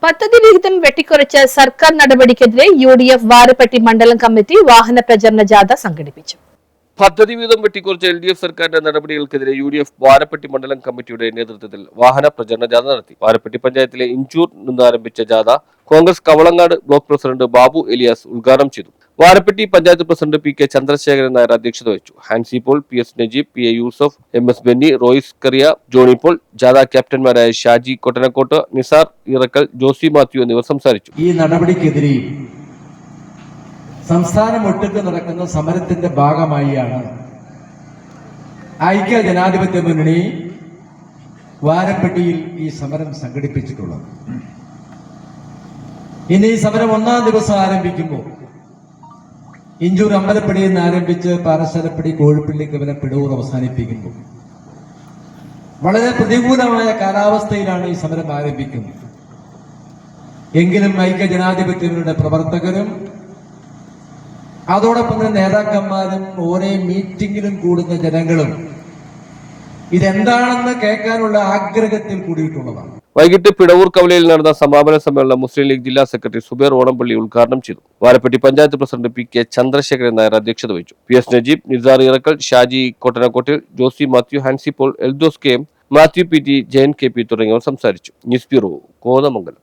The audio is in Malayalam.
പദ്ധതി വിഹിതം വെട്ടിക്കുറച്ച സർക്കാർ നടപടിക്കെതിരെ UDF വാരപ്പെട്ടി മണ്ഡലം കമ്മിറ്റി വാഹന പ്രചരണ ജാഥ സംഘടിപ്പിച്ചു. പദ്ധതി വീതം വെട്ടിക്കുറച്ച LDF സർക്കാരിന്റെ നടപടികൾക്കെതിരെ UDF വാരപ്പെട്ടി മണ്ഡലം കമ്മിറ്റിയുടെ നേതൃത്വത്തിൽ വാഹന പ്രചരണ ജാഥ നടത്തി. വാരപ്പെട്ടി പഞ്ചായത്തിലെ ഇഞ്ചൂർ നിന്ന് ആരംഭിച്ച ജാഥ Congress Kavalangad block president Babu Elias ഉദ്ഘാടനം ചെയ്തു. വാരപ്പെട്ടി പഞ്ചായത്ത് പ്രസിഡന്റ് PK ചന്ദ്രശേഖരൻ നായർ അധ്യക്ഷത വഹിച്ചു. Hansi Paul, PS Najeeb, PA Yusuf, MS Benny, Royce Kuriya, Johnny Paul, ജാഥ ക്യാപ്റ്റന്മാരായ ഷാജി കൊട്ടനക്കോട്ട്, നിസാർ ഇറക്കൽ, ജോസി മാത്യു എന്നിവർ സംസാരിച്ചു. ഈ നടപടിക്കെതിരെ സംസ്ഥാനമൊട്ടുക്ക് നടക്കുന്ന സമരത്തിന്റെ ഭാഗമായാണ് ഐക്യ ജനാധിപത്യ മുന്നണി വാരപ്പെട്ടിയിൽ ഈ സമരം സംഘടിപ്പിച്ചിട്ടുള്ളത്. ഇനി ഈ സമരം 1-ാം ദിവസം ആരംഭിക്കുമ്പോൾ ഇഞ്ചൂർ അമ്പലപ്പടിയിൽ നിന്ന് ആരംഭിച്ച് പാറശാലപ്പടി, കോഴിപ്പള്ളിക്ക് വരെ പിടൂർ അവസാനിപ്പിക്കുമ്പോൾ വളരെ പ്രതികൂലമായ കാലാവസ്ഥയിലാണ് ഈ സമരം ആരംഭിക്കുന്നത്. എങ്കിലും ഐക്യ ജനാധിപത്യങ്ങളുടെ പ്രവർത്തകരും അതോടൊപ്പം തന്നെ നേതാക്കന്മാരും ഓരോ മീറ്റിംഗിലും കൂടുന്ന ജനങ്ങളും ഇതെന്താണെന്ന് കേൾക്കാനുള്ള ആഗ്രഹത്തിൽ കൂടിയിട്ടുള്ളതാണ്. വൈകിട്ട് പിടവൂർ കവലയിൽ നടന്ന സമാപന സമ്മേളനം മുസ്ലിം ലീഗ് ജില്ലാ സെക്രട്ടറി സുബൈർ ഓണംപള്ളി ഉദ്ഘാടനം ചെയ്തു. വാരപ്പെട്ടി പഞ്ചായത്ത് പ്രസിഡന്റ് PK ചന്ദ്രശേഖരൻ നായർ അധ്യക്ഷത വഹിച്ചു. PS നജീബ്, നിസാർ ഇറക്കൽ, ഷാജി കൊട്ടനക്കോട്ടിൽ, Josy Mathew, Hansi Paul, Eldhose KM, Mathew PT, Jayan KP തുടങ്ങിയവർ സംസാരിച്ചു. News bureau, Kothamangalam.